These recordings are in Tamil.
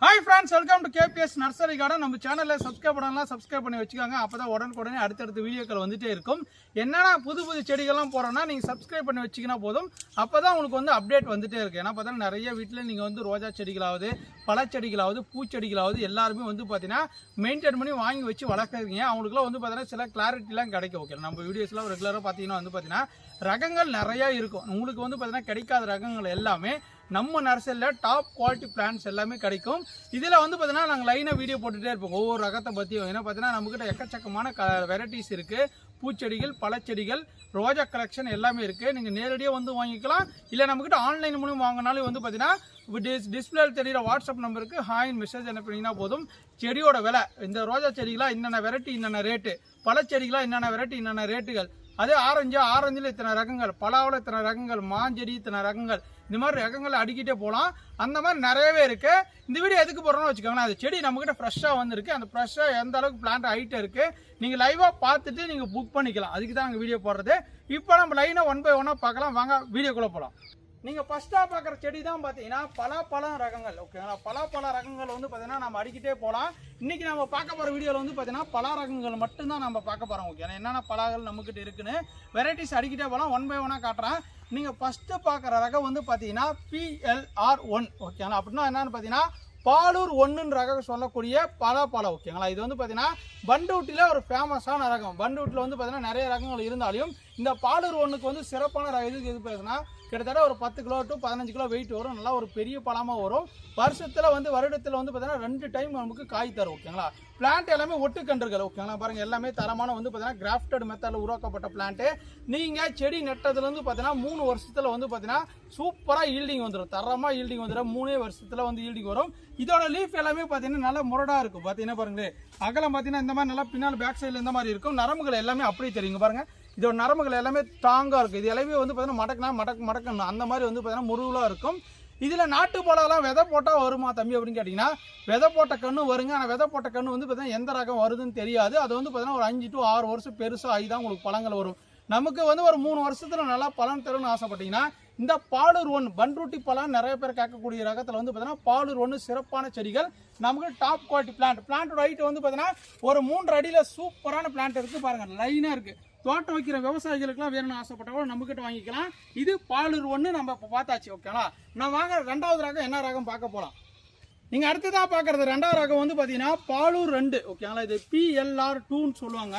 Hi friends, welcome to KPS Nursery Garden. நம்ம சேனலை சப்ஸ்கிரைப் பண்ணலாம், சப்ஸ்கிரைப் பண்ணி வச்சுக்கோங்க. அப்பதான் உடனுக்குடனே அடுத்தடுத்த வீடியோக்கள் வந்துட்டே இருக்கும். என்னன்னா புது செடிகள்லாம் போறோம்னா நீங்க சப்ஸ்கிரைப் பண்ணி வச்சிக்கினா போதும். அப்பதான் உங்களுக்கு வந்து அப்டேட் வந்துட்டே இருக்கு. ஏன்னா பார்த்தா நிறைய வீட்ல நீங்க வந்து ரோஜா செடிகளாவது, பழச்செடிகளாவது, பூச்செடிகளாவது எல்லாரும் வந்து பாத்தீங்கன்னா மெயின்டைன் பண்ணி வாங்கி வச்சு வளர்க்குறீங்க. அவங்களுக்குலாம் வந்து பாத்தீங்கன்னா சில கிளாரிட்டிலாம் கிடைக்கும். ஓகே, நம்ம வீடியோஸ்லாம் ரெகுலரா பாத்தீங்கன்னா வந்து பாத்தீங்கன்னா ரகங்கள் நிறைய இருக்கும். உங்களுக்கு வந்து பாத்தீங்கன்னா கிடைக்காத ரகங்கள் எல்லாமே நம்ம நர்சரியில் டாப் குவாலிட்டி பிளான்ஸ் எல்லாமே கிடைக்கும். இதில் வந்து பார்த்தீங்கன்னா நாங்கள் லைனாக வீடியோ போட்டுகிட்டே இருப்போம் ஒவ்வொரு ரகத்தை பற்றியும். ஏன்னா பார்த்தீங்கன்னா நம்மக்கிட்ட எக்கச்சக்கமான வெரைட்டிஸ் இருக்குது. பூச்செடிகள், பழச்செடிகள், ரோஜா கலெக்ஷன் எல்லாமே இருக்குது. நீங்கள் நேரடியாக வந்து வாங்கிக்கலாம், இல்லை நம்மக்கிட்ட ஆன்லைன் மூலம் வாங்கினாலும் வந்து பார்த்தீங்கன்னா டிஸ்பிளே தெரிகிற வாட்ஸ்அப் நம்பருக்கு ஹாயின் மெசேஜ் அனுப்பினீங்கன்னா போதும். செடியோட விலை, இந்த ரோஜா செடிகளாக என்னென்ன வெரைட்டி என்னென்ன ரேட்டு, பழச்செடிகளாக என்னென்ன வெரைட்டி என்னென்ன ரேட்டுகள், அதே ஆரஞ்சில் இத்தனை ரகங்கள், பலாவில் இத்தனை ரகங்கள், மாஞ்செடி இத்தனை ரகங்கள், இந்த மாதிரி ரகங்களை அடிக்கிட்டே போகலாம். அந்த மாதிரி நிறையவே இருக்கு. இந்த வீடியோ எதுக்கு போறோம்னு வச்சுக்கோங்க, அது செடி நம்மகிட்ட ஃப்ரெஷ்ஷாக வந்துருக்கு. அந்த ஃப்ரெஷ்ஷாக எந்த அளவுக்கு பிளான்ட் ஹைட் இருக்கு நீங்கள் லைவாக பார்த்துட்டு நீங்கள் புக் பண்ணிக்கலாம். அதுக்கு தான் நாங்கள் வீடியோ போடுறது. இப்போ நம்ம லைனாக 1 by 1 பார்க்கலாம். வாங்க வீடியோக்குள்ளே போகலாம். நீங்கள் ஃபஸ்ட்டாக பார்க்குற செடி தான் பார்த்தீங்கன்னா பலாப்பழம் ரகங்கள். ஓகேங்களா, பலாப்பழ ரகங்கள் வந்து பார்த்தீங்கன்னா நம்ம அடிக்கிட்டே போகலாம். இன்றைக்கி நம்ம பார்க்க போகிற வீடியோவில் வந்து பார்த்தீங்கன்னா பலா ரகங்கள் மட்டும்தான் நம்ம பார்க்க போகிறோம். ஓகே, என்னென்ன பலாகள் நம்மக்கிட்ட இருக்குன்னு வெரைட்டிஸ் அடிக்கிட்டே போகலாம். 1 by 1 காட்டுறேன். நீங்கள் ஃபஸ்ட்டு பார்க்குற ரகம் வந்து பார்த்தீங்கன்னா PLR1. ஓகேங்களா, அப்படின்னா என்னென்னு பார்த்தீங்கன்னா பாலூர் 1 ரகம் சொல்லக்கூடிய பலாப்பழம். ஓகேங்களா, இது வந்து பார்த்தீங்கன்னா பண்டூட்டியில் ஒரு ஃபேமஸான ரகம். பண்டூட்டில் வந்து பார்த்தீங்கன்னா நிறைய ரகங்கள் இருந்தாலும் இந்த பாலூர் 1க்கு வந்து சிறப்பான ரகம் எது பேசுனா கிட்டத்தட்ட ஒரு 10 கிலோ டு 15 கிலோ வெயிட் வரும். நல்லா ஒரு பெரிய பழமாக வரும். வருடத்தில் வந்து பார்த்தீங்கன்னா 2 டைம் நமக்கு காய் தரும். ஓகேங்களா, பிளான்ட் எல்லாமே ஒட்டுக்கன்றுகள். ஓகேங்களா, பாருங்கள் எல்லாமே தரமான வந்து பார்த்தீங்கன்னா கிராஃப்டட் மெத்தடில் உருவாக்கப்பட்ட பிளான்ட்டு. நீங்கள் செடி நட்டதுலேருந்து பார்த்தீங்கன்னா 3 வருஷத்தில் வந்து பார்த்தீங்கன்னா சூப்பராக ஈல்டிங் வந்துடும். தரமாக ஈல்டிங் வந்துடும். 3 வருஷத்தில் வந்து ஈல்டிங் வரும். இதோட லீஃப் எல்லாமே பார்த்தீங்கன்னா நல்லா முரடாக இருக்கும். பார்த்தீங்கன்னா பாருங்களேன், அகலம் பார்த்தீங்கன்னா இந்த மாதிரி நல்லா பின்னால் பேக் சைடில் இந்த மாதிரி இருக்கும். நரம்புகள் எல்லாமே அப்படியே தெரியுங்க பாருங்கள். இதோட நரம்புகள் எல்லாமே ஸ்ட்ராங்காக இருக்குது. இது எல்லாமே வந்து பார்த்தீங்கன்னா மடக்கணும் அந்த மாதிரி வந்து பார்த்தீங்கன்னா முருகலாக இருக்கும். இதில் நாட்டு பழம்லாம் விதை போட்டால் வருமா தம்பி அப்படின்னு கேட்டிங்கன்னா விதை போட்ட கன்று வருங்க. ஆனால் விதை போட்ட கன்று வந்து பார்த்தீங்கன்னா எந்த ரகம் வருதுன்னு தெரியாது. அது வந்து பார்த்தீங்கன்னா ஒரு 5 to 6 வருஷம் பெருசாக ஆகி தான் உங்களுக்கு பழங்கள் வரும். நமக்கு வந்து ஒரு 3 வருஷத்தில் நல்லா பலன் தரும்னு ஆசைப்பட்டீங்கன்னா இந்த பாலூர் 1 பண்ருட்டி பழம் நிறைய பேர் கேட்கக்கூடிய ரகத்தில் வந்து பார்த்தீங்கன்னா பாலூர் 1 சிறப்பான செடிகள். நமக்கு டாப் குவாலிட்டி பிளான்ட்டோட ஹைட் வந்து பார்த்தீங்கன்னா ஒரு 3 அடியில் சூப்பரான பிளான்ட் இருக்குது. பாருங்கள் லைனாக இருக்குது. தோட்டம் வைக்கிற விவசாயிகளுக்குலாம் வேணும்னு ஆசைப்பட்டவங்க நம்மக்கிட்ட வாங்கிக்கலாம். இது பாலூர் 1 நம்ம இப்போ பார்த்தாச்சு. ஓகேங்களா, நான் வாங்க 2வது ரகம் என்ன ரகம் பார்க்க போகலாம். நீங்கள் அடுத்ததாக பார்க்குறது 2வது ரகம் வந்து பார்த்தீங்கன்னா பாலூர் 2. ஓகேங்களா, இது PLR2ன்னு சொல்லுவாங்க.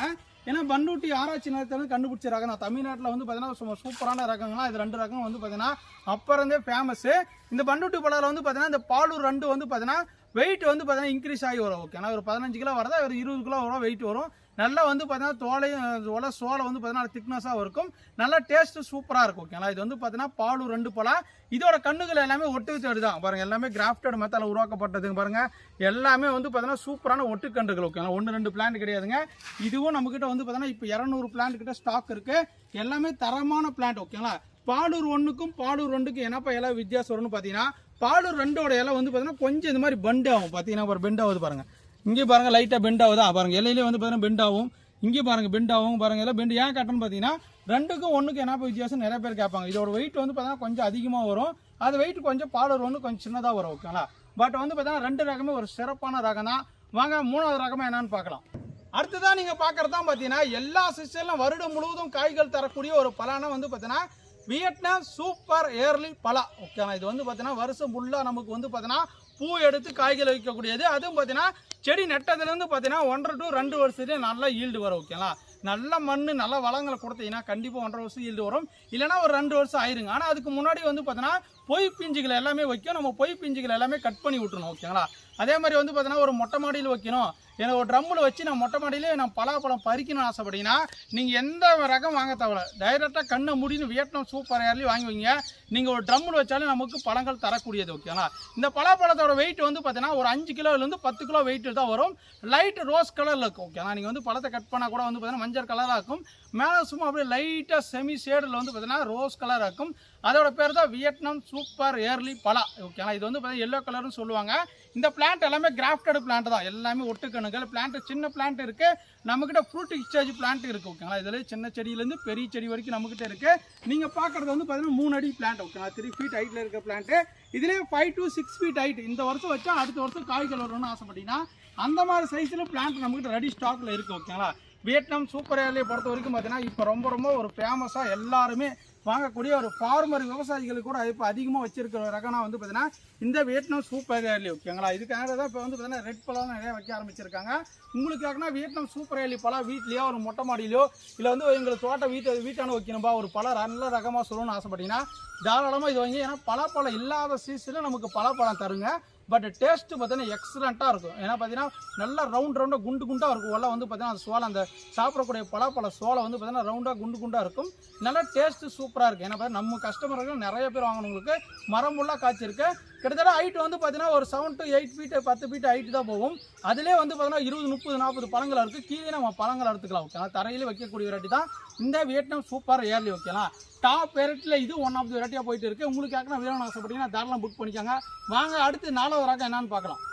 ஏன்னா பண்டூட்டி ஆராய்ச்சி நிலையத்தில் கண்டுபிடிச்ச ரகம் தான். தமிழ்நாட்டில் வந்து பார்த்தீங்கன்னா சூப்பரான ரகங்கள்லாம் இது 2 ரகம் வந்து பார்த்தீங்கன்னா அப்போ இருந்தே ஃபேமஸ்ஸு. இந்த பண்டூட்டி பழத்தில் வந்து பார்த்தீங்கன்னா இந்த பாலூர் 2 வந்து பார்த்தீங்கன்னா வெயிட் வந்து பார்த்தீங்கன்னா இன்க்ரீஸ் ஆகி வரும். ஓகேங்களா, ஒரு 15 கிலோ வரதா ஒரு 20 கிலோ வரும் வெயிட் வரும். நல்லா வந்து பார்த்தீங்கன்னா சோலை வந்து பார்த்தீங்கன்னா திக்னஸாக இருக்கும். நல்லா டேஸ்ட்டு சூப்பராக இருக்கும். ஓகேங்களா, இது வந்து பார்த்தீங்கன்னா பாலூர் 2 பழம். இதோட கண்ணுகள் எல்லாமே ஒட்டுக்கட்டு தான் பாருங்கள். எல்லாமே கிராஃப்டட் மெத்தடில் உருவாக்கப்பட்டதுங்க பாருங்கள். எல்லாமே வந்து பார்த்தீங்கன்னா சூப்பரான ஒட்டுக்கன்றுகள். ஓகேங்களா, 1-2 பிளான்ட் கிடையாதுங்க. இதுவும் நம்மக்கிட்ட வந்து பார்த்தீங்கன்னா இப்போ 200 பிளான்ட் கிட்ட ஸ்டாக் இருக்குது. எல்லாமே தரமான பிளான்ட். ஓகேங்களா, பாலூர் 1க்கும் பாலூர் 2க்கும் என்னப்பா எல்லாம் வித்தியாசம் வரும்னு பார்த்தீங்கன்னா பாலூர் 2ஓட இலை வந்து பார்த்தீங்கன்னா கொஞ்சம் இந்த மாதிரி பெண்ட் ஆகும். பார்த்தீங்கன்னா ஒரு பெண்ட் ஆகுது பாருங்கள். இங்கே பாருங்கள் லைட்டாக பெண்ட் ஆகுதா பாருங்கள். இலையிலே வந்து பார்த்தீங்கன்னா பெண்ட் ஆகும். இங்கே பாருங்கள் பெண்ட் ஆகும் பாருங்கள். எல்லாம் பெண்ட் ஏன் காட்டணும்னு பார்த்தீங்கன்னா 2க்கும் 1க்கும் என்னப்பா வித்தியாசம் நிறைய பேர் கேட்பாங்க. இதோட வெயிட் வந்து பார்த்தீங்கன்னா கொஞ்சம் அதிகமாக வரும். அது வெயிட் கொஞ்சம் பாலூர் 1 கொஞ்சம் சின்னதாக வரும். ஓகேங்களா, பட் வந்து பார்த்தீங்கன்னா 2 ரகமே ஒரு சிறப்பான ரகம் தான். வாங்க 3வது ரகமாக என்னன்னு பார்க்கலாம். அடுத்ததான் நீங்கள் பார்க்குறது தான் பார்த்தீங்கன்னா எல்லா சீசன்லையும் வருடம் முழுவதும் காய்கள் தரக்கூடிய ஒரு பழம்னா வந்து பார்த்தீங்கன்னா வியட்நாம் சூப்பர் ஏர்லி பலா. ஓகேங்களா, இது வந்து பார்த்தீங்கன்னா வருஷம் ஃபுல்லாக நமக்கு வந்து பார்த்தீங்கன்னா பூ எடுத்து காய்கள் வைக்கக்கூடியது. அதுவும் பார்த்தீங்கன்னா செடி நட்டதுலேருந்து பார்த்தீங்கன்னா 1 to 2 வருஷத்துலேயே நல்லா ஈல்டு வரும். ஓகேங்களா, நல்ல மண் நல்ல வளங்களை கொடுத்தீங்கன்னா கண்டிப்பாக 1.5 வருஷம் ஈல்டு வரும். இல்லைனா ஒரு 2 வருஷம் ஆயிருங்க. ஆனால் அதுக்கு முன்னாடி வந்து பார்த்தீங்கன்னா பொய் பிஞ்சுகள் எல்லாமே வைக்கும். நம்ம பொய் பிஞ்சுகள் எல்லாமே கட் பண்ணி விட்டுணும். ஓகேங்களா, அதே மாதிரி வந்து பார்த்தீங்கன்னா ஒரு மொட்டை மாடியில் வைக்கணும். எனக்கு ஒரு ட்ரம்மில் வச்சு நான் மொட்டை மாடியிலே நான் பலாப்பழம் பறிக்கணும்னு ஆசைப்பட்டீங்கன்னா நீங்கள் எந்த ரகம் வாங்க தேவை, டைரெக்டாக கண்ணை முடின்னு வியட்நாம் சூப்பர் ஏர்லி வாங்கி வைங்க. நீங்கள் ஒரு ட்ரம்மில் வச்சாலும் நமக்கு பழங்கள் தரக்கூடியது. ஓகேங்களா, இந்த பலாப்பழத்தோட வெயிட் வந்து பார்த்தீங்கன்னா ஒரு 5 கிலோலேருந்து 10 கிலோ வெயிட் தான் வரும். லைட் ரோஸ் கலரில் இருக்கும். ஓகேங்களா, நீங்கள் வந்து பழத்தை கட் பண்ணால் கூட வந்து பார்த்தீங்கன்னா மஞ்சள் கலராக இருக்கும். மேலே சும்மா அப்படியே லைட்டாக செமி ஷேடில் வந்து பார்த்தீங்கன்னா ரோஸ் கலராக இருக்கும். அதோட பேர் தான் வியட்நாம் சூப்பர் ஏர்லி பலா. ஓகேங்களா, இது வந்து பார்த்தீங்கன்னா எல்லோ கலர்னு சொல்லுவாங்க. இந்த பிளான்ட் எல்லாமே கிராஃப்டட் பிளான்ட் தான். எல்லாமே ஒட்டுக்கணுங்கள் பிளான்ட். சின்ன பிளான்ட் இருக்குது நம்மக்கிட்ட. ஃப்ரூட் எக்ஸ்சேஞ்ச் பிளான்ட் இருக்குது. ஓகேங்களா, இதில் சின்ன செடியிலேருந்து பெரிய செடி வரைக்கும் நம்மக்கிட்ட இருக்குது. நீங்கள் பார்க்குறது வந்து பார்த்தீங்கன்னா 3 அடி பிளான்ட். ஓகேங்களா, 3 feet ஹைட்டில் இருக்க பிளான்ட்டு. இதுலேயே 5 to 6 feet ஹைட் இந்த வருஷம் வச்சா அடுத்த வருஷம் காய்கள் வரணும்னு ஆசைப்பட்டீங்கன்னா அந்த மாதிரி சைஸில் பிளான்ட் நம்மகிட்ட ரெடி ஸ்டாக்கில் இருக்குது ஓகேங்களா. வியட்நாம் சூப்பர் ஏர்லியை பொறுத்த வரைக்கும் பார்த்தீங்கன்னா இப்போ ரொம்ப ஒரு ஃபேமஸாக எல்லாருமே வாங்கக்கூடிய ஒரு ஃபார்மர் விவசாயிகளுக்கு கூட இப்போ அதிகமாக வச்சிருக்கிற ரகம்னா வந்து பார்த்தீங்கன்னா இந்த வியட்நாம் சூப்பர் ஏர்லி ஓகேங்களா. இதுக்காக தான் இப்போ வந்து பார்த்தீங்கன்னா ரெட் பழம் நிறைய வைக்க ஆரம்பிச்சிருக்காங்க. உங்களுக்காகனா வியட்நாம் சூப்பர் ஏர்லி பழம் வீட்லேயோ ஒரு மொட்டை மாடியிலையோ இல்லை வந்து எங்களுக்கு தோட்டம் வீட்டான வைக்கணும்பா ஒரு பழம் நல்ல ரகமாக சொல்லணும்னு ஆசைப்பட்டீங்கன்னா தாராளமாக இது வாங்கி. ஏன்னா பலாப்பழம் இல்லாத சீசனில் நமக்கு பலாப்பழம் தருங்க. பட் டேஸ்ட்டு பார்த்தீங்கன்னா எக்ஸலண்ட்டாக இருக்கும். ஏன்னா பார்த்தீங்கன்னா நல்லா ரவுண்டாக குண்டாக இருக்கும். உள்ள வந்து பார்த்தீங்கன்னா அந்த சோளம் அந்த சாப்பிடக்கூடிய பலாப்பழ சோளம் வந்து பார்த்தீங்கன்னா ரவுண்டாக குண்டாக இருக்கும். நல்லா டேஸ்ட்டு சூப்பராக இருக்குது. ஏன்னா நம்ம கஸ்டமர்கள் நிறைய பேர் வாங்கினவங்களுக்கு மரம் ஃபுல்லாக காய்ச்சிருக்கு. கிட்டத்தட்ட ஹைட் வந்து பார்த்தீங்கன்னா ஒரு 7 to 8 feet 10 feet ஹைட்டு தான் போகும். அதிலே வந்து பார்த்தீங்கன்னா 20, 30, 40 பழங்கள் இருக்குது. கீழே நம்ம பழங்கள் எடுத்துக்கலாம் ஓகேங்களா. தரையிலே வைக்கக்கூடிய வெரைட்டி தான் இந்த வியட்நாம் சூப்பர் ஏர்லி ஓகேங்களா. டாப் வெரைட்டியில் இது ஒன் ஆஃப் தி வெரைட்டியாக போயிட்டு இருக்குது. உங்களுக்கு யாருன்னா வேணும்னு ஆசைப்பட்டீங்கன்னா தாராளம் புக் பண்ணிக்காங்க. வாங்க அடுத்து 4வது ரகம் என்னன்னு பார்க்கலாம்.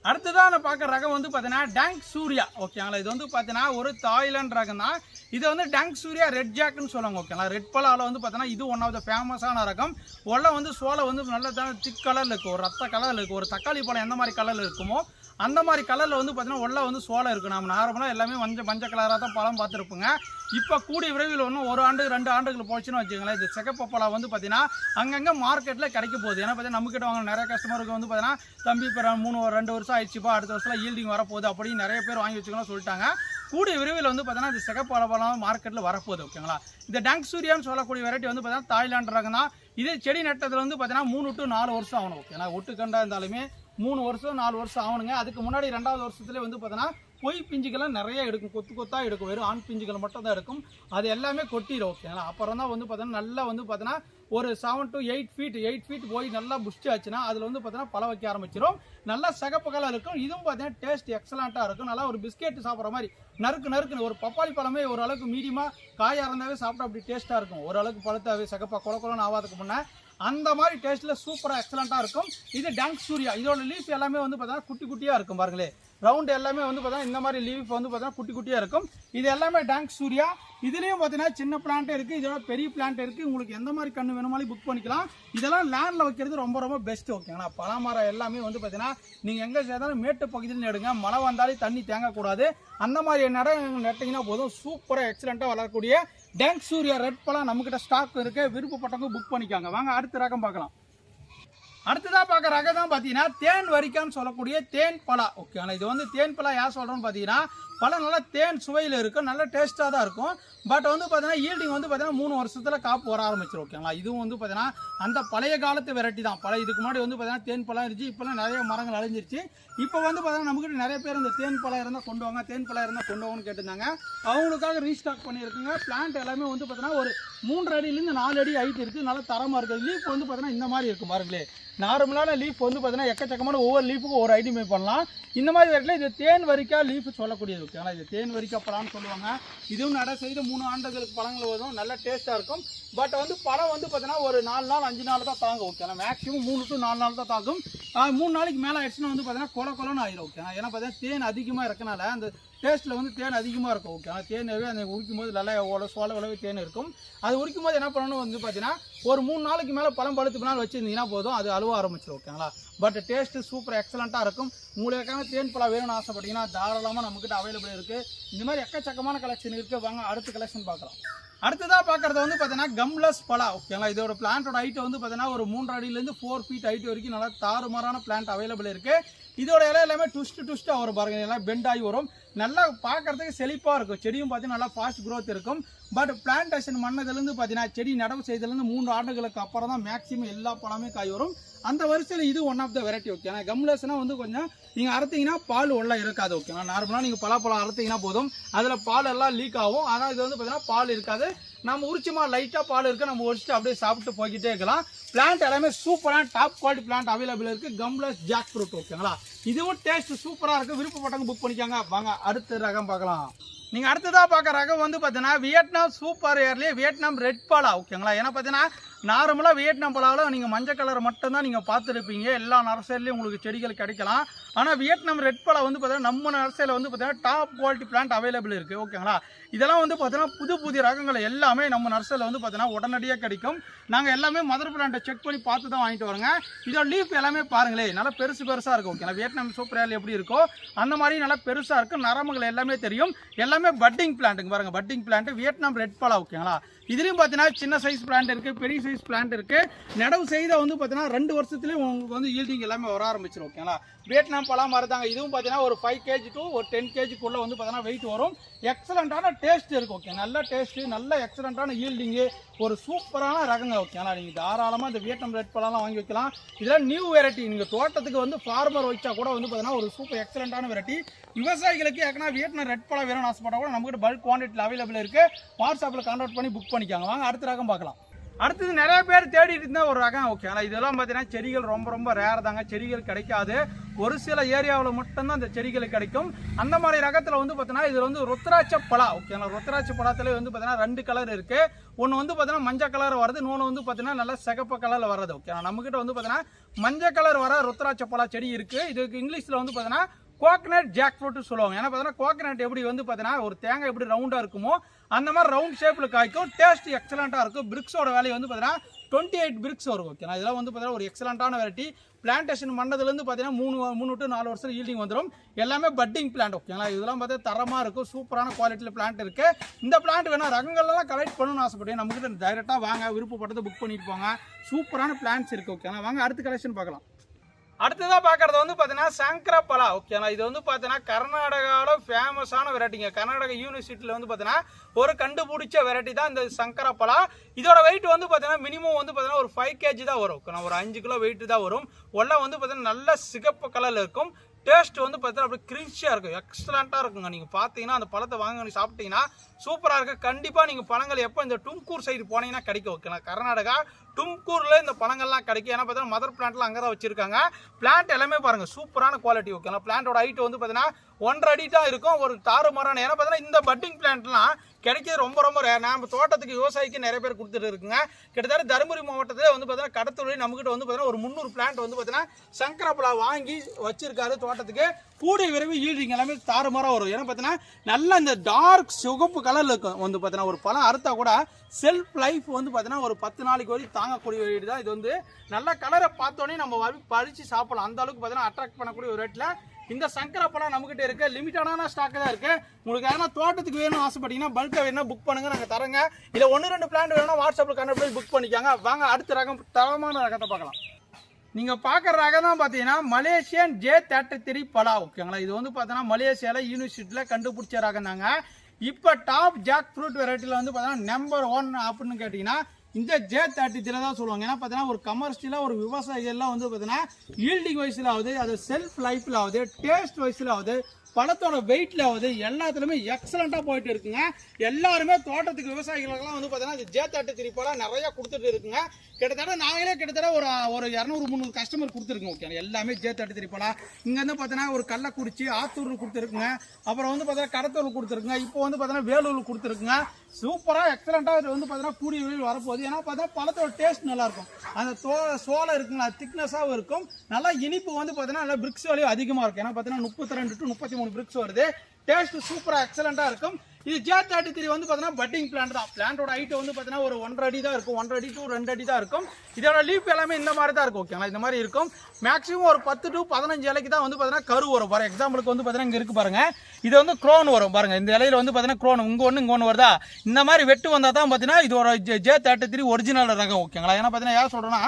அடுத்ததான் நான் பார்க்குற ரகம் வந்து பார்த்தீங்கன்னா டேங்க் சூர்யா ஓகேங்களா. இது வந்து பார்த்தீங்கன்னா ஒரு தாய்லாந்து ரகம் தான். இது வந்து டேங்க் சூர்யா ரெட் ஜாக்னு சொல்லுவாங்க ஓகேங்களா. ரெட் பலாவில் வந்து பார்த்தீங்கன்னா இது ஒன் ஆஃப் த ஃபேமஸான ரகம். உள்ள வந்து சோளம் வந்து நல்ல திக் கலரில் இருக்கும், ஒரு ரத்த கலரில் இருக்கும். ஒரு தக்காளி பழம் எந்த மாதிரி கலரில் இருக்குமோ அந்த மாதிரி கலரில் வந்து பார்த்தீங்கன்னா உள்ள வந்து சோளம் இருக்கும். நம்ம நார்மலாக எல்லாமே மஞ்சள் கலராக தான் பழம் பார்த்துருப்போங்க. இப்போ கூடிய விரைவில் ஒன்றும் 1 ஆண்டு 2 ஆண்டுகள் போச்சுன்னு வச்சுக்கோங்களேன். இது சிகப்பு பழம் வந்து பார்த்தீங்கன்னா அங்கங்கே மார்க்கெட்டில் கிடைக்க போகுது. ஏன்னா பார்த்தீங்கன்னா நம்மக்கிட்ட வாங்க நிறைய கஸ்டமருக்கு வந்து பார்த்தீங்கன்னா தம்பி இப்போ 2 வருஷம் ஆயிடுச்சுப்பா, அடுத்த வருஷம் ஈல்டிங் வரப்போகுது அப்படின்னு நிறைய பேர் வாங்கி வச்சுக்கணும் சொல்லிட்டாங்க. கூடிய விரைவில் வந்து பார்த்தீங்கன்னா இந்த சிகப்பு பழம் மார்க்கெட்டில் வரப்போகுது ஓகேங்களா. இந்த டேங்க் சூர்யான்னு சொல்லக்கூடிய வெரைட்டி வந்து பார்த்தீங்கன்னா தாய்லாந்து ரகம் தான். இதே செடி நட்டத்தில் வந்து பார்த்தீங்கன்னா 3 to 4 வருஷம் ஆகணும் ஓகேங்களா. ஒட்டுக்கண்டா இருந்தாலுமே 3 வருஷம் 4 வருஷம் ஆகணுங்க. அதுக்கு முன்னாடி 2வது வருஷத்துலேயே வந்து பார்த்தீங்கன்னா பொய் பிஞ்சுக்கெல்லாம் நிறைய எடுக்கும், கொத்தாக எடுக்கும். வெறும் ஆண் பிஞ்சுகள் மட்டும் தான் எடுக்கும். அது எல்லாமே கொட்டிடும் ஓகேங்களா. அப்புறம் தான் வந்து பார்த்தீங்கன்னா நல்லா வந்து பார்த்தீங்கன்னா ஒரு 7 to 8 feet போய் நல்லா புஷ்டி ஆச்சுன்னா அதில் வந்து பார்த்தீங்கன்னா பழம் வைக்க ஆரம்பிச்சிடும். நல்லா சிகப்பு கலர் இருக்கும். இதுவும் பார்த்தீங்கன்னா டேஸ்ட் எக்ஸலண்ட்டாக இருக்கும். நல்லா ஒரு பிஸ்கெட் சாப்பிட்ற மாதிரி நறுக்குன்னு ஒரு பப்பாளி பழமே ஓரளவுக்கு மீடியமாக காயாக இருந்தாவே சாப்பிட்டா அப்படி டேஸ்ட்டாக இருக்கும். ஓரளவுக்கு பழுத்தாவே சிகப்பாக குளக்குளன்னு ஆகாதுக்கு முன்னே அந்த மாதிரி டேஸ்ட்டில் சூப்பராக எக்ஸலண்ட்டாக இருக்கும். இது டேங்க் சூர்யா. இதோட லீஃப் எல்லாமே வந்து பார்த்தீங்கன்னா குட்டியாக இருக்கும் பாருங்களே. ரவுண்டு எல்லாமே வந்து பார்த்தீங்கன்னா இந்த மாதிரி லீஃப் வந்து பார்த்தீங்கன்னா குட்டியாக இருக்கும். இது எல்லாமே டேங்க் சூர்யா. இதுலேயும் பார்த்தீங்கன்னா சின்ன பிளான்ட்டே இருக்குது, இதோட பெரிய பிளான்ட் இருக்குது. உங்களுக்கு எந்த மாதிரி கன்று வேணுமாலும் புக் பண்ணிக்கலாம். இதெல்லாம் லேண்டில் வைக்கிறது ரொம்ப பெஸ்ட் ஓகேங்களா. பலாமரம் எல்லாமே வந்து பார்த்தீங்கன்னா நீங்கள் எங்கே சேர்ந்தாலும் மேட்டு பகுதியில் நடுங்க. மழை வந்தாலே தண்ணி தேங்கக்கூடாது. அந்த மாதிரி நட்டிங்கன்னா போதும். சூப்பராக எக்ஸலண்ட்டாக வளரக்கூடிய டேங்க் சூர்யா ரெட் பழம் நம்மக்கிட்ட ஸ்டாக் இருக்குது. விருப்பப்பட்டவங்க புக் பண்ணிக்காங்க. வாங்க அடுத்த ரகம் பார்க்கலாம். அடுத்ததாக பார்க்குற ரகம் தான் பார்த்தீங்கன்னா தேன் வரிக்கான்னு சொல்லக்கூடிய தேன் பலா ஓகேங்களா. இது வந்து தேன் பலா யார் சொல்கிறோன்னு பார்த்தீங்கன்னா பழம் நல்லா தேன் சுவையில் இருக்கும், நல்ல டேஸ்ட்டாக தான் இருக்கும். பட் வந்து பார்த்தீங்கன்னா ஈல்டிங் வந்து பார்த்தீங்கன்னா 3 வருஷத்தில் காப்பு வர ஆரம்பிச்சிடும் ஓகேங்களா. இதுவும் வந்து பார்த்தீங்கன்னா அந்த பழைய காலத்து வெரைட்டி தான். இதுக்கு முன்னாடி வந்து பார்த்தீங்கன்னா தேன் பழம் இருந்துச்சு. இப்போலாம் நிறைய மரங்கள் அழிஞ்சிருச்சு. இப்போ வந்து பார்த்தீங்கன்னா நம்மக்கிட்ட நிறைய பேர் இந்த தேன் பழம் இருந்தால் கொண்டு வாங்க, தேன் பழம் இருந்தால் கொண்டு வாங்கன்னு கேட்டிருந்தாங்க. அவங்களுக்காக ரீஸ்டாக் பண்ணியிருக்குங்க. பிளான்ட் எல்லாமே வந்து பார்த்தீங்கன்னா ஒரு 3 அடியிலேருந்து 4 அடி ஹைட் இருக்குது. நல்லா தரமாக இருக்குது. லீஃப் வந்து பார்த்தீங்கன்னா இந்த மாதிரி இருக்கும் பாருங்களே. நார்மலான லீஃப் வந்து பார்த்தீங்கன்னா எக்கச்சக்கமான ஒவ்வொரு லீஃபுக்கும் ஒரு ஐடி மேக் பண்ணலாம். இந்த மாதிரி வெரைட்டியில் இது தேன் வரிக்கா லீஃப் சொல்லக்கூடியது ஓகேங்களா. இது தேன் வரிக்கா பழம்னு சொல்லுவாங்க. இதுவும் நடை செய்து 3 ஆண்டுகளுக்கு பழங்கள் வரும். நல்ல டேஸ்ட்டாக இருக்கும். பட் வந்து பழம் வந்து பார்த்தீங்கன்னா ஒரு 4 நாள் 5 நாள் தான் தாங்கும் ஓகேங்களா. மேக்ஸிமம் 3 to 4 நாள் தான் தாங்கும். 3 நாளைக்கு மேலே ஆயிடுச்சுன்னா வந்து பார்த்தீங்கன்னா கொலன்னு ஆயிடும் ஓகேங்களா. ஏன்னா பார்த்தீங்கன்னா தேன் அதிகமாக இருக்கனால அந்த டேஸ்ட்டில் வந்து தேன் அதிகமாக இருக்கும் ஓகேங்களா. தேனவே அந்த உரிக்கும் போது நல்லா சோளவே தேன் இருக்கும். அது உரிக்கும் போது என்ன பண்ணணும் வந்து பார்த்தீங்கன்னா ஒரு 3 நாளைக்கு மேலே பழம் பழுத்து நாள் வச்சுருந்தீங்கன்னா போதும், அது அழுவ ஆரம்பிச்சிடும் ஓகேங்களா. பட் டேஸ்ட்டு சூப்பர் எக்ஸலண்ட்டாக இருக்கும். உங்களுக்கான தேன் பழம் வேணும்னு ஆசைப்பட்டீங்கன்னா தாராளமாக நம்மக்கிட்ட அவைலபிள் இருக்குது. இந்த மாதிரி எக்கச்சக்கமான கலெக்ஷன் இருக்குது. வாங்க அடுத்த கலெக்ஷன் பார்க்கலாம். அடுத்ததாக பார்க்குறது வந்து பார்த்தீங்கன்னா கம்லஸ் பலா ஓகேங்களா. இதோட பிளான்ட்டோட ஹைட் வந்து பார்த்தீங்கன்னா ஒரு 3 அடியிலேருந்து 4 feet ஹைட் வரைக்கும் நல்லா தாறுமாறான பிளான்ட் அவைலபிள் இருக்குது. இதோட இலை எல்லாமே ட்விஸ்ட்டாக வரும் பாருங்க. எல்லாம் பெண்ட் ஆகி வரும். நல்லா பார்க்கறதுக்கு செழிப்பாக இருக்கும். செடியும் பார்த்தீங்கன்னா நல்லா ஃபாஸ்ட் க்ரோத் இருக்கும். பட் பிளான்டேஷன் பண்ணதுலேருந்து பார்த்தீங்கன்னா செடி நடவு செய்ததுலேருந்து 3 ஆண்டுகளுக்கு அப்புறம் தான் மேக்ஸிமம் எல்லா பழமே காய் வரும். அந்த வரிசையில் இது ஒன் ஆஃப் த வெரைட்டி ஓகேனா. கம்லஸ்னால் வந்து கொஞ்சம் நீங்கள் அறுத்தீங்கன்னா பால் உள்ள இருக்காது ஓகேனா. நார்மலாக நீங்கள் பலாப்பழம் அறுத்தீங்கன்னா போதும், அதில் பால் எல்லாம் லீக் ஆகும். ஆனால் இது வந்து பார்த்தீங்கன்னா பால் இருக்காது. நம்ம உரிச்சுமா லைட்டாக பால் இருக்குது, நம்ம உரிச்சிட்டு அப்படியே சாப்பிட்டு போய்கிட்டே இருக்கலாம். பிளான்ட் எல்லாமே சூப்பரான டாப் குவாலிட்டி பிளான்ட் அவைலபிள் இருக்குது. கம்லஸ் ஜாக் ஃப்ரூட் ஓகேங்களா. இதுவும் டேஸ்ட் சூப்பராக இருக்குது. விருப்பப்பட்டவங்க புக் பண்ணிக்காங்க. வாங்க அடுத்த ரகம் பார்க்கலாம். நீங்கள் அடுத்ததாக பார்க்குற ரகம் வந்து பார்த்தீங்கன்னா Vietnam super early Vietnam red Bala ஓகேங்களா. ஏன்னா பார்த்தீங்கன்னா நார்மலாக வியட்நாம் பலாவில் நீங்கள் மஞ்சள் கலர் மட்டும்தான் நீங்கள் பார்த்துருப்பீங்க. எல்லா நர்சரிலையும் உங்களுக்கு செடிகள் கிடைக்கலாம். ஆனால் வியட்நாம் ரெட் பலா வந்து பார்த்தீங்கன்னா நம்ம நர்சரியில் வந்து பார்த்தீங்கன்னா டாப் குவாலிட்டி பிளான்ட் அவைலபிள் இருக்குது. ஓகேங்களா, இதெல்லாம் வந்து பார்த்தீங்கன்னா புதிய ரகங்கள் எல்லாமே நம்ம நர்சரியில் வந்து பார்த்தீங்கன்னா உடனடியாக கிடைக்கும். நாங்கள் எல்லாமே மதர் பிளான்ட்டை செக் பண்ணி பார்த்து தான் வாங்கிட்டு வரோங்க. இதோட லீஃப் எல்லாமே பாருங்களேன், நல்லா பெருசாக இருக்கும். ஓகேங்களா, வியட்நாம் சூப்பர் ஏல் எப்படி இருக்கோ அந்த மாதிரி நல்லா பெருசாக இருக்கும். நரம்புகள் எல்லாமே தெரியும். எல்லாமே பட்டிங் பிளான்ட்டுங்க பாருங்கள், பட்டிங் பிளான்ட் வியட்நாம் ரெட் பலா. ஓகேங்களா, இதுலேயும் பார்த்தீங்கன்னா சின்ன சைஸ் பிளான்ட் இருக்குது, பெரிய சைஸ் பிளான்ட் இருக்குது. நடவு செய்த வந்து பார்த்தீங்கன்னா 2 வருஷத்துலேயும் உங்களுக்கு வந்து ஈல்டிங் எல்லாமே வர ஆரம்பிச்சிடும். ஓகேங்களா, வியட்நாம் பலா மாதிரி தாங்க இதுவும் பார்த்தீங்கன்னா ஒரு 5 kg to ஒரு 10 kgக்குள்ளே வந்து பார்த்தீங்கன்னா வெயிட் வரும். எக்ஸலண்ட்டான டேஸ்ட் இருக்கும். ஓகே, நல்ல டேஸ்ட்டு, நல்ல எக்ஸலண்ட்டான ஈல்டிங்கு, ஒரு சூப்பரான ரகங்க. ஓகேங்களா, நீங்கள் தாராளமாக இந்த வியட்நாம் ரெட் பழம்லாம் வாங்கி வைக்கலாம். இதெல்லாம் நியூ வெரைட்டி. நீங்கள் தோட்டத்துக்கு வந்து ஃபார்மர் வச்சா கூட வந்து பார்த்தீங்கன்னா ஒரு சூப்பர் எக்ஸலண்ட்டான வெரைட்டி. விவசாயிகளுக்கு ஏன்னா வியட்நாம் ரெட் பழம் வேணும்னு ஆசைப்பட்டா கூட நம்மகிட்ட பல்க் குவான்டிட்டியில் அவைலபிள் இருக்குது. வாட்ஸ்அப்பில் கான்டாக்ட் பண்ணி புக் பண்ணிக்காங்க. வாங்க அடுத்த ரகம் பார்க்கலாம். அடுத்தது நிறைய பேர் தேடிட்டு இருந்தால் ஒரு ரகம். ஓகேங்களா, இதெல்லாம் பார்த்தீங்கன்னா செடிகள் ரொம்ப ரேர் தாங்க, செடிகள் கிடைக்காது. ஒரு சில ஏரியாவில் மட்டும்தான் இந்த செடிகள் கிடைக்கும். அந்த மாதிரி ரகத்தில் வந்து பார்த்தீங்கன்னா இதில் வந்து ருத்ராட்ச பலா. ஓகேங்களா, ருத்ராட்ச பழத்தில் வந்து பார்த்தீங்கன்னா 2 கலர் இருக்குது. ஒன்று வந்து பார்த்தீங்கன்னா மஞ்சள் கலர் வருது, இன்னொன்று வந்து பார்த்தீங்கன்னா நல்லா சிகப்பு கலரில் வர்றது. ஓகேங்களா, நம்மக்கிட்ட வந்து பார்த்தீங்கன்னா மஞ்சள் கலர் வர ருத்ராட்ச பலா செடி இருக்குது. இதுக்கு இங்கிலீஷில் வந்து பார்த்தீங்கன்னா கோகனட் ஜாக் ஃப்ரூட் சொல்லுவாங்க. ஏன்னா பார்த்தீங்கன்னா கோகனட் எப்படி வந்து பார்த்தீங்கன்னா ஒரு தேங்காய் எப்படி ரவுண்டாக இருக்குமோ அந்த மாதிரி ரவுண்ட் ஷேப்பில் காய்க்கும். டேஸ்ட் எக்ஸலண்ட்டாக இருக்கும். பிரிக்ஸோட வேலையை வந்து பார்த்தீங்கன்னா 28 பிரிக்ஸ் வரும். ஓகேங்களா, இதெல்லாம் வந்து பார்த்தீங்கன்னா ஒரு எக்ஸலண்ட்டான வெரைட்டி. பிளான்டேஷன் பண்ணதுலேருந்து பார்த்தீங்கன்னா 3 to 4 வருஷம் ஈல்டிங் வந்துடும். எல்லாமே பட்டிங் பிளான்ட். ஓகேங்களா, இதெல்லாம் பார்த்தீங்கன்னா தரமாக இருக்கும். சூப்பரான குவாலிட்டியில் பிளான்ட் இருக்குது. இந்த பிளான்ட் வேணால் ரகங்கள்லாம் கலெக்ட் பண்ணணும்னு ஆசைப்பட்டேன். நம்மகிட்ட டைரெக்டாக வாங்க, விருப்பப்பட்டதை புக் பண்ணிட்டு போங்க. சூப்பரான பிளான்ட்ஸ் இருக்குது. ஓகேங்களா, வாங்க அடுத்த கலெக்ஷன் பார்க்கலாம். அடுத்ததாக பார்க்குறது வந்து பார்த்தீங்கன்னா சங்கரா பலா. ஓகேங்களா, இது வந்து பார்த்தீங்கன்னா கர்நாடகாவில் ஃபேமஸான வெரைட்டிங்க. கர்நாடகா யூனிவர்சிட்டியில் வந்து பார்த்தீங்கன்னா ஒரு கண்டுபிடிச்ச வெரைட்டி தான் இந்த சங்கரா பலா. இதோட வெயிட் வந்து பார்த்தீங்கன்னா மினிமம் வந்து பார்த்தீங்கன்னா ஒரு 5 kg தான் வரும். ஒரு 5 கிலோ வெயிட் தான் வரும். ஒல்ல வந்து பார்த்தீங்கன்னா நல்ல சிகப்பு கலரில் இருக்கும். டேஸ்ட் வந்து பார்த்தீங்கன்னா அப்படியே கிரின்ச்சியாக இருக்கும், எக்ஸலண்ட்டாக இருக்குங்க. நீங்கள் பார்த்தீங்கன்னா அந்த பழத்தை வாங்கி சாப்பிட்டீங்கன்னா சூப்பராக இருக்குது. கண்டிப்பாக நீங்கள் பழங்கள் எப்போ இந்த தும்கூர் சைடு போனீங்கன்னா கிடைக்கும். ஓகேங்களா, கர்நாடகா தும்கூரில் இந்த பழங்கள்லாம் கிடைக்கும். ஏன்னா பார்த்தீங்கன்னா மதர் பிளான்ட்லாம் அங்கே தான் வச்சுருக்காங்க. பிளான்ட் எல்லாமே பாருங்கள் சூப்பரான குவாலிட்டி. ஓகேங்களா, பிளான்ட்டோட ஹைட் வந்து பார்த்தீங்கன்னா 1.5 அடி தான் இருக்கும். ஒரு தாறுமாறான. ஏன்னா பார்த்தீங்கன்னா இந்த பட்டிங் பிளான்ட்லாம் கிடைக்கிறது ரொம்ப ரேர். நம்ம தோட்டத்துக்கு விவசாயிக்கு நிறைய பேர் கொடுத்துட்டு இருக்குங்க. கிட்டத்தட்ட தருமபுரி மாவட்டத்தில் வந்து பார்த்தீங்கன்னா கடத்தூர் நம்மகிட்ட வந்து பார்த்தீங்கன்னா ஒரு 300 பிளான்ட் வந்து பார்த்தீங்கன்னா சங்கரா பலா வாங்கி வச்சிருக்காரு தோட்டத்துக்கு. கூடிய விரைவில் ஈல்டிங் எல்லாமே தாறுமாறாக வரும். ஏன்னா பார்த்தீங்கன்னா நல்லா இந்த டார்க் சிவப்பு கலரில் இருக்கும். வந்து பார்த்தீங்கன்னா ஒரு பழம் அறுத்தா கூட செல்ஃப் லைஃப் வந்து பார்த்தீங்கன்னா ஒரு 10 நாளைக்கு வரைக்கும் தாங்கக்கூடிய வீடு தான் இது. வந்து நல்ல கலரை பார்த்தோன்னே நம்ம பறித்து சாப்பிடலாம். அந்த அளவுக்கு பார்த்தீங்கன்னா அட்ராக்ட் பண்ணக்கூடிய ஒரு ரேட்டில் இந்த சங்கரா பழம் நம்மகிட்ட இருக்கு. லிமிட்டடான ஸ்டாக் தான் இருக்கு. உங்களுக்கு யாரா தோட்டத்துக்கு வேணும் ஆசைப்பட்டீங்கன்னா பல்கா வேணும் புக் பண்ணுங்க, நாங்கள் தரங்க. இல்லை 1-2 பிளான்ட் வேணும் வாட்ஸ்அப்பில் கனெக்ட் பண்ணி புக் பண்ணிக்காங்க. வாங்க அடுத்த ரகம், தரமான ரகத்தை பார்க்கலாம். நீங்கள் பார்க்குற ரகம் தான் பார்த்தீங்கன்னா மலேசியன் J33 பலா. ஓகேங்களா, இது வந்து பார்த்தீங்கன்னா மலேசியாவில் யூனிவர்சிட்டியில் கண்டுபிடிச்ச ரகம் தாங்க. இப்போ டாப் ஜாக் ஃப்ரூட் வெரைட்டியில் வந்து பார்த்தீங்கன்னா நம்பர் 1 அப்படின்னு கேட்டிங்கன்னா இந்த J33 தான் சொல்லுவாங்க. ஏன்னா பார்த்தீங்கன்னா ஒரு கமர்ஷியலாக ஒரு விவசாயிகள்லாம் வந்து பார்த்தீங்கன்னா ஈல்டிங் வயசில் ஆகுது, அது செல்ஃப் லைஃப்பில் ஆகுது, டேஸ்ட் வயசில் ஆகுது, பழத்தோட வெயிட்ல ஆகுது, எல்லாத்துலேயுமே எக்ஸலண்ட்டாக போயிட்டு இருக்குங்க. எல்லாருமே தோட்டத்துக்கு விவசாயிகளுக்கெல்லாம் வந்து பார்த்தீங்கன்னா இந்த J33 பழம் நிறையா கொடுத்துட்டு இருக்குங்க. கிட்டத்தட்ட நாங்களே ஒரு 200-300 கஸ்டமர் கொடுத்துருக்கோம். ஓகே, எல்லாமே J33 பழம். இங்கே வந்து பார்த்தீங்கன்னா ஒரு கள்ளக்குறிச்சி ஆத்தூர் கொடுத்துருக்குங்க. அப்புறம் வந்து பார்த்தீங்கன்னா கடத்தூர் கொடுத்துருக்குங்க. இப்போ வந்து பார்த்தீங்கன்னா வேலூர் கொடுத்துருக்குங்க. சூப்பராக எக்ஸலண்ட்டாக இது வந்து பார்த்தீங்கன்னா கூடிய விரைவில் வரப்போகுது. ஏன்னா பார்த்தா பழத்தோட டேஸ்ட் நல்லாயிருக்கும். அந்த சோளம் இருக்குங்களா திக்னஸாகவும் இருக்கும். நல்லா இனிப்பு வந்து பார்த்தீங்கன்னா நல்லா பிரிக்ஸ் வேலையும் அதிகமாக இருக்கும். ஏன்னா பார்த்தீங்கன்னா 32 to 33 பிரிக்ஸ் வருது. டேஸ்ட் சூப்பராக எக்ஸலண்ட்டாக இருக்கும். இது J33 வந்து பார்த்தீங்கன்னா பட்டிங் பிளான்ட் தான். பிளான்ட்டோட ஹைட் வந்து பார்த்தீங்கன்னா ஒரு 1.5 அடி தான் இருக்கும். 1.5 to 2 அடி தான் இருக்கும். இதோட லீஃப் எல்லாமே இந்த மாதிரி தான் இருக்கும். ஓகேங்களா, இந்த மாதிரி இருக்கும். மேக்ஸிமம் ஒரு 10 to 15 இலைக்கு தான் வந்து பார்த்தீங்கன்னா கரு வரும். பாருங்க, எக்ஸாம்பிளுக்கு வந்து பார்த்தீங்கன்னா இங்கே இருக்கு பாருங்க, இது வந்து க்ரோன் வரும் பாருங்க. இந்த இலையில வந்து பார்த்தீங்கன்னா க்ரோன் இங்கே ஒன்று வருதா, இந்த மாதிரி வெட்டு வந்தால் தான் பார்த்தீங்கன்னா இது ஒரு J33 ஒரிஜினல் ரகம். ஓகேங்களா, ஏன்னா பார்த்தீங்கன்னா ஏன் சொல்கிறேன்னா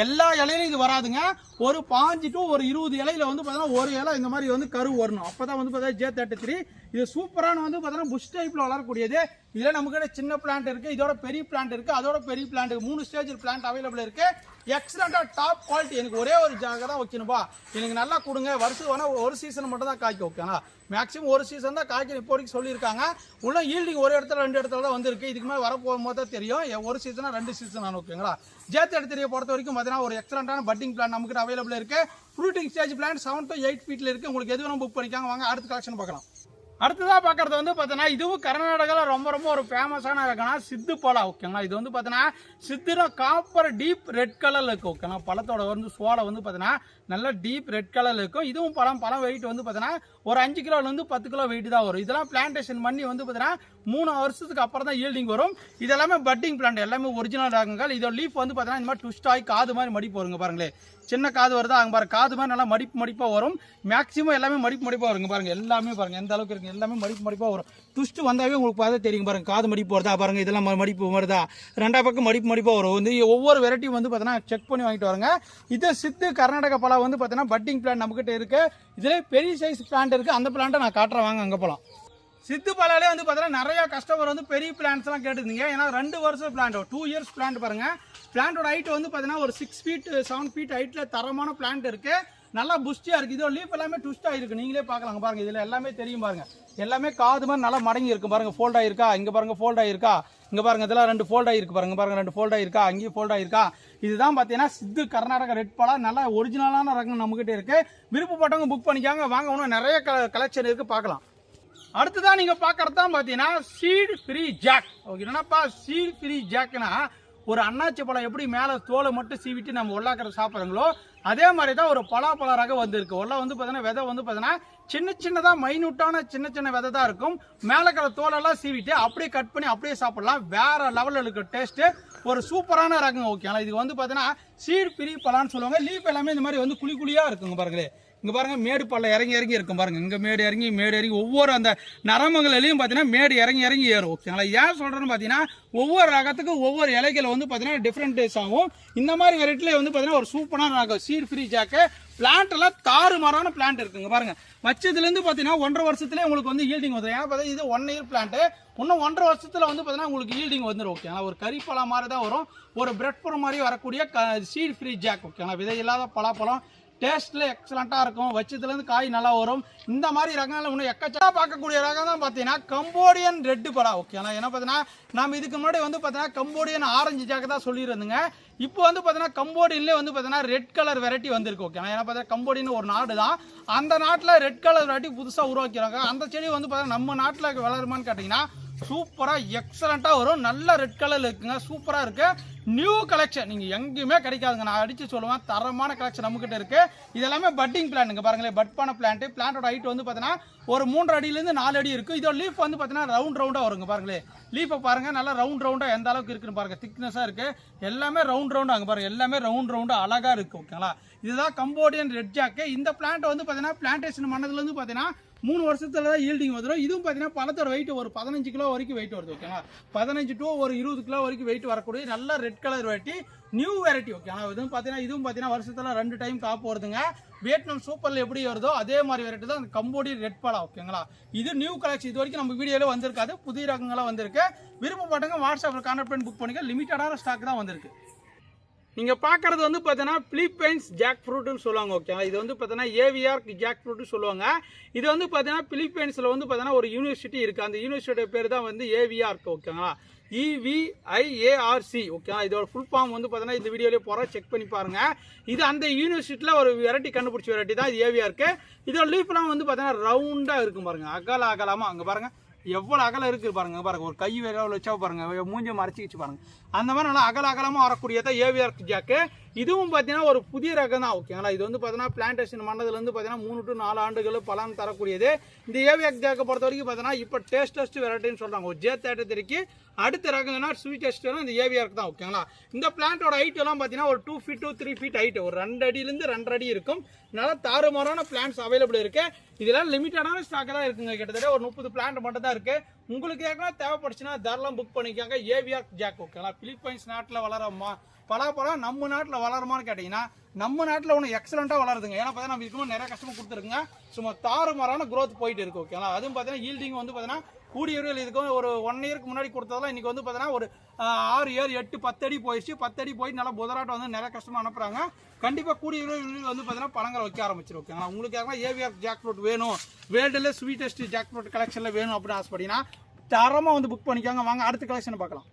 எல்லா இலையிலும் இது வராதுங்க. ஒரு 5 to 20 இலையில வந்து பார்த்தீங்கன்னா ஒரு இலை இந்த மாதிரி வந்து கரு வரணும். அப்போ தான் வந்து பார்த்தீங்கன்னா J33 இது சூப்பரான வந்து பார்த்தீங்கன்னா புஷ் டைப்பில் வளரக்கூடியது. இதில் நமக்கு சின்ன பிளான்ட் இருக்குது, இதோட பெரிய பிளான்ட் இருக்குது, அதோட பெரிய பிளான்ட் 3 ஸ்டேஜ் பிளான்ட் அவைலபிள் இருக்குது. எக்ஸலண்ட்டாக டாப் குவாலிட்டி. எனக்கு ஒரே ஒரு ஜாக தான் வைக்கணும்பா, எனக்கு நல்லா கொடுங்க. வருஷம் வேணால் ஒரு சீசன் மட்டும் தான் காய்க்கும். ஓகேங்களா, மேக்ஸிமம் ஒரு சீசன் தான் காய்க்கும் இப்போ வரைக்கும் சொல்லியிருக்காங்க. உள்ள ஈல்டிங் ஒரு இடத்துல 2 இடத்துல தான் வந்திருக்கு. இதுக்கு மேலே வரப்போகும்போது தான் தெரியும். ஒரு சீசனாக 2 சீசன் ஆகும். ஓகேங்களா, J33 பொறுத்த வரைக்கும் பார்த்தீங்கன்னா ஒரு எக்ஸலண்ட்டான பட்டிங் பிளான் நமக்கு அவைலபிள் இருக்குது. ஃப்ரூட்டிங் ஸ்டேஜ் பிளான் 7 to 8 ஃபீட்டில் இருக்குது. உங்களுக்கு எது வேணும் புக் பண்ணிக்காங்க. வாங்க அடுத்த கலெக்ஷன் பார்க்கலாம். அடுத்ததாக பார்க்குறது வந்து பார்த்தீங்கன்னா இதுவும் கர்நாடகாவில் ரொம்ப ரொம்ப ஒரு ஃபேமஸான ரகம்னா சித்து பழம் ஓகேங்களா. இது வந்து பார்த்தீங்கன்னா சித்துனா காப்பர் டீப் ரெட் கலரில் இருக்குது ஓகேங்களா. பழத்தோட வந்து சோலை வந்து பார்த்தீங்கன்னா நல்லா டீப் ரெட் கலரில் இருக்கும். இதுவும் பழம் வெயிட் வந்து பார்த்தீங்கன்னா ஒரு 5 கிலோலேருந்து 10 கிலோ வெயிட் தான் வரும். இதெல்லாம் பிளான்டேஷன் பண்ணி வந்து பார்த்தீங்கன்னா 3 வருஷத்துக்கு அப்புறம் தான் ஈல்டிங் வரும். இது எல்லாமே பட்டிங் பிளான்ட், எல்லாமே ஒரிஜினல் ரகங்கள். இதோட லீஃப் வந்து பார்த்தீங்கன்னா இந்த மாதிரி ட்விஸ்ட் ஆகி காது மாதிரி மடிப்பு வருங்க பாருங்களேன். சின்ன காது வருதா அங்கே பாருங்க, காது மாதிரி நல்லா மடிப்பாக வரும். மேக்ஸிமம் எல்லாமே மடிப்பாக வருங்க பாருங்க. எல்லாமே பாருங்க எந்த அளவுக்கு இருக்கு, எல்லாமே மடிப்பாக வரும். ட்விஸ்ட் வந்தாவே உங்களுக்கு பார்த்தா தெரியும் பாருங்க. காது மடிப்பு வருதா பாருங்க, இதெல்லாம் மடிப்பு வருதா, ரெண்டா பக்கம் மடிப்பாக வரும். வந்து ஒவ்வொரு வெரைட்டியும் வந்து பார்த்தீங்கன்னா செக் பண்ணி வாங்கிட்டு வருங்க. இது சித்து கர்நாடகா பழம் வந்து பார்த்தீங்கன்னா பட்டிங் பிளான்ட் நம்மகிட்ட இருக்கு. இதிலே பெரிய சைஸ் பிளான்ட் இருக்கு. அந்த பிளான்ட்டை நான் காட்டுறேன் வாங்க அங்கே போகலாம். சித்து பழாலே வந்து பார்த்தீங்கன்னா நிறைய கஸ்டமர் வந்து பெரிய பிளான்ட்ஸ்லாம் கேட்டுருந்தீங்க. ஏன்னா 2 வருஷம் பிளான்ட், 2 இயர்ஸ் பிளான்ட் பாருங்க. பிளான்ட்டோட ஹைட் வந்து பார்த்தீங்கன்னா ஒரு 6 ஃபீட் 7 ஃபீட் ஹைட்டில் தரமான பிளான்ட் இருக்கு. நல்லா புஷ்டியாக இருக்குது. இதோட லீஃப் எல்லாமே ட்விஸ்ட் ஆகிருக்கு, நீங்களே பார்க்கலாங்க பாருங்க. இதில் எல்லாமே தெரியும் பாருங்க. எல்லாமே காது மாதிரி நல்லா மடங்கி இருக்கும் பாருங்க. ஃபோல்ட் ஆகிருக்கா, இங்கே பாருங்க ஃபோல்ட் ஆகிருக்கா, இங்கே பாருங்க இதெல்லாம் 2 ஃபோல்ட் ஆகிருக்கு பாருங்க. பாருங்க 2 ஃபோல்ட் ஆகிருக்கா, அங்கேயும் ஃபோல்ட் ஆகிருக்கா. இதுதான் பார்த்தீங்கன்னா சித்து கர்நாடகா ரெட் பழம். நல்லா ஒரிஜினலான ரகம் நம்மகிட்ட இருக்கு. விருப்பப்பட்டவங்க புக் பண்ணிக்காங்க வாங்க. இன்னும் நிறைய கலெக்ஷன் இருக்கு, பார்க்கலாம். அடுத்ததான் நீங்க பாக்குறது தான் பாத்தீங்கன்னா சீட் ஃப்ரீ ஜாக். ஓகே, என்னப்பா சீட் ஃப்ரீ ஜாக்னா ஒரு அன்னாச்சி பழம் எப்படி மேலே தோலை மட்டும் சீவிட்டு நம்ம உள்ளாக்கிற சாப்பிட்றோங்களோ அதே மாதிரி தான் ஒரு பலாப்பழ ரகம் வந்திருக்கு. உள்ள வந்து பார்த்தீங்கன்னா விதை வந்து பார்த்தீங்கன்னா சின்னதாக மைனூட்டான சின்ன விதை தான் இருக்கும். மேலே இருக்கிற தோலெல்லாம் சீவிட்டு அப்படியே கட் பண்ணி அப்படியே சாப்பிடலாம். வேற லெவலில் இருக்க டேஸ்ட்டு, ஒரு சூப்பரான ரகம் ஓகேங்களா. இதுக்கு வந்து பார்த்தீங்கன்னா சீட் ஃப்ரீ பழம்னு சொல்லுவாங்க. லீஃப் எல்லாமே இந்த மாதிரி வந்து குழியாக இருக்குங்க பாருங்களே. இங்கே பாருங்க மேடு பல்ல இறங்கி இருக்கும் பாருங்க. இங்கே மேடு இறங்கி ஒவ்வொரு அந்த நரம்புகளிலையும் பார்த்தீங்கன்னா மேடு இறங்கி ஏறும் ஓகேங்களா. ஏன் சொல்கிறேன்னு பார்த்தீங்கன்னா ஒவ்வொரு ரகத்துக்கும் ஒவ்வொரு இலைகளை வந்து பார்த்தீங்கன்னா டிஃப்ரெண்ட் டேஸ் ஆகும். இந்த மாதிரி வெரைட்டிலே வந்து பார்த்தீங்கன்னா ஒரு சூப்பரான ரகம் சீட் ஃப்ரீ ஜாக்கு. பிளான்ட் எல்லாம் தாறுமாறான பிளான்ட் இருக்குங்க பாருங்க. வச்சதுலேருந்து பார்த்தீங்கன்னா 1.5 வருஷத்துலேயே உங்களுக்கு வந்து ஈல்டிங் வந்துடும். ஏன்னா பார்த்தா இது 1 இயர் பிளான்ட்டு. இன்னும் 1.5 வருஷத்தில் வந்து பார்த்தீங்கன்னா உங்களுக்கு ஈல்டிங் வந்துடும் ஓகேங்களா. ஒரு கறிப்பழம் மாதிரி தான் வரும். ஒரு பிரெட் பழம் மாதிரி வரக்கூடிய சீட் ஃப்ரீ ஜாக் ஓகேங்களா. விதை இல்லாத பலாப்பழம் டேஸ்ட்டில் எக்ஸலண்ட்டாக இருக்கும். வச்சதுலேருந்து காய் நல்லா வரும். இந்த மாதிரி ரகங்கள் இன்னும் எக்கச்சக்கமாக பார்க்கக்கூடிய ரகம் தான் பார்த்தீங்கன்னா கம்போடியன் ரெட்டு பழம் ஓகேங்களா. ஏன்னா பார்த்தீங்கன்னா நம்ம இதுக்கு முன்னாடி வந்து பார்த்தீங்கன்னா கம்போடியன் ஆரஞ்சு ஜாக்கு தான் சொல்லியிருந்தேங்க. இப்போ வந்து பார்த்தீங்கன்னா கம்போடியன்லேயே வந்து பார்த்தீங்கன்னா ரெட் கலர் வெரைட்டி வந்திருக்கு ஓகேங்களா. ஏன்னா பார்த்தீங்கன்னா கம்போடியன் ஒரு நாடு தான். அந்த நாட்டில் ரெட் கலர் வெரைட்டி புதுசாக உருவாக்கிறாங்க. அந்த செடி வந்து பார்த்தீங்கன்னா நம்ம நாட்டில் வளருமான்னு கேட்டிங்கன்னா சூப்பராக எக்ஸலண்ட்டாக வரும். நல்ல ரெட் கலரில் இருக்குங்க, சூப்பராக இருக்குது. நியூ கலெக்ஷன் நீங்கள் எங்கேயுமே கிடைக்காதுங்க. நான் அடித்து சொல்லுவேன், தரமான கலெக்ஷன் நம்மக்கிட்ட இருக்குது. இது எல்லாமே பட்டிங் பிளான்ட்டுங்க பாருங்களேன். பட் பண்ண பிளான்ட்டு. பிளான்ட்டோட ஹைட் வந்து பார்த்தீங்கன்னா ஒரு 3 அடியிலேருந்து 4 அடி இருக்குது. இதோட லீஃப் வந்து பார்த்தீங்கன்னா ரவுண்டாக வருங்க பாருங்களேன். லீஃபை பாருங்கள், நல்லா ரவுண்டாக எந்த அளவுக்கு இருக்குன்னு பாருங்கள். திக்னஸாக இருக்குது. எல்லாமே ரவுண்டாக அங்கே பாருங்கள். எல்லாமே ரவுண்டாக அழகாக இருக்குது ஓகேங்களா. இதுதான் கம்போடியன் ரெட் ஜாக்கு. இந்த பிளான்ட் வந்து பார்த்தீங்கன்னா பிளான்டேஷன் பண்ணதுலேருந்து பார்த்தீங்கன்னா 3 வருஷத்துல தான் ஈல்டிங் வந்துடும். இதுவும் பார்த்தீங்கன்னா பழத்தோட வெயிட் ஒரு 15 கிலோ வரைக்கும் வெயிட் வருது ஓகேங்களா. 15 to ஒரு 20 கிலோ வரைக்கும் வெயிட் வரக்கூடிய நல்ல red colour variety, new variety ஓகேங்களா. இதுவும் பார்த்தீங்கன்னா வருஷத்துல 2 டைம் காப்பு வருதுங்க. வியட்நாம் சூப்பர்ல எப்படி வருதோ அதே மாதிரி வெரைட்டி தான் கம்போடியன் ரெட் பழம் ஓகேங்களா. இது நியூ கலெக்ஷன். இது வரைக்கும் நம்ம வீடியோல வந்திருக்காது, புதிய ரகங்களாக வந்திருக்கு. விருப்பப்பட்டவங்க வாட்ஸ்அப்பில் கான்டாக்ட் பண்ணி புக் பண்ணிக்க. லிமிட்டடான ஸ்டாக் தான் வந்திருக்கு. நீங்கள் பார்க்குறது வந்து பார்த்தீங்கன்னா பிலிப்பைன்ஸ் ஜாக் ஃப்ரூட்டுன்னு சொல்லுவாங்க ஓகேங்களா. இது வந்து பார்த்தீங்கன்னா ஏவிஆர் ஜாக் ஃப்ரூட்டுன்னு சொல்லுவாங்க. இது வந்து பார்த்தீங்கன்னா பிலிப்பைன்ஸில் வந்து பார்த்தீங்கன்னா ஒரு யூனிவர்சிட்டி இருக்குது. அந்த யூனிவர்சிட்டியோட பேர் தான் வந்து ஏவிஆர் ஓகேங்களா. EVIARC ஓகேங்களா. இதோட ஃபுல் ஃபார்ம் வந்து பார்த்தீங்கன்னா இந்த வீடியோலேயே போகிறோம், செக் பண்ணி பாருங்கள். இது அந்த யூனிவர்சிட்டியில் ஒரு வெரைட்டி கண்டுபிடிச்ச வெரைட்டி தான் இது ஏவிஆருக்கு. இதோட லீஃப்லாம் வந்து பார்த்தீங்கன்னா ரவுண்டாக இருக்கும் பாருங்கள். அகலமாக அங்கே பாருங்கள் எவ்வளோ அகலம் இருக்குது பாருங்க. பாருங்க ஒரு கை வேற வச்சா பாருங்க, மூஞ்சை மறைச்சி வச்சு பாருங்க. அந்த மாதிரி நல்லா அகலமாக வரக்கூடியதான் ஏவிஆர் ஜாக்கு. இதுவும் பார்த்தீங்கன்னா ஒரு புதிய ரகம் தான் ஓகேங்களா. இது வந்து பார்த்தீங்கன்னா பிளான்டேஷன் பண்ணதுலேருந்து பார்த்தீங்கன்னா 3 to 4 ஆண்டுகள் பலன் தரக்கூடியது. இந்த ஏவிஆர் ஜாக்கை பொறுத்த வரைக்கும் பார்த்தீங்கன்னா இப்போ டேஸ்டஸ்ட் வெரைட்டின்னு சொல்கிறாங்க. ஒரு J33 அடுத்த ரகம்னா ஸ்வீட்டஸ்ட்னா இந்த ஏவிஆருக்கு தான் ஓகேங்களா. இந்த பிளான்ட்டோட ஹைட் எல்லாம் பார்த்தீங்கன்னா ஒரு 2 feet to 3 feet ஹைட், ஒரு 2 அடியிலேருந்து 2.5 அடி இருக்கும். நல்லா தாறுமாறான பிளான்ஸ் அவைலபிள் இருக்கு. இதெல்லாம் லிமிட்டடான ஸ்டாக் தான் இருக்குங்க. கிட்டத்தட்ட ஒரு 30 பிளான்ட் மட்டும் தான் இருக்கு. உங்களுக்கு ஏற்கனவே தேவைப்படுச்சுன்னா தாராளம் புக் பண்ணிக்காங்க. ஏவிஆர் ஜாக் ஓகேங்களா. பிலிப்பைன்ஸ் நாட்டில் வளரமா பலாப்பழம் நம்ம நாட்டில் வளருமான்னு கேட்டிங்கன்னா நம்ம நாட்டில் ஒன்று எக்ஸலண்ட்டாக வளருதுங்க. ஏன்னா பார்த்தீங்கன்னா நம்ம இதுக்கு நிறைய கஷ்டமாக கொடுத்துருக்குங்க. சும்மா தாறுமாறான க்ரோத் போயிட்டு இருக்கு ஓகேங்களா. அதுவும் பார்த்தீங்கன்னா ஈல்டிங் வந்து பார்த்தீங்கன்னா கூடிய விரைவில் இதுக்கு ஒரு 1 இயருக்கு முன்னாடி கொடுத்ததெல்லாம் இன்றைக்கி வந்து பார்த்தீங்கன்னா ஒரு 6, 7, 8, 10 அடி போயிடுச்சு. 10 அடி போயிட்டு நல்லா புதராட்டம் வந்து நிறைய கஷ்டமாக அனுப்புகிறாங்க. கண்டிப்பாக கூடிய விரைவில் வந்து பார்த்தீங்கன்னா பழங்கள் வைக்க ஆரம்பிச்சிடும் ஓகேங்களா. உங்களுக்கு யாருன்னா ஏவிஆர் ஜாக் ஃப்ரூட் வேணும், வேர்ல்டுல ஸ்வீட்டஸ்ட் ஜாக் ஃப்ரூட் கலெக்ஷனில் வேணும் அப்படின்னு ஆசைப்பட்டீங்கன்னா தரமாக வந்து புக் பண்ணிக்காங்க. வாங்க அடுத்த கலெக்ஷனை பார்க்கலாம்.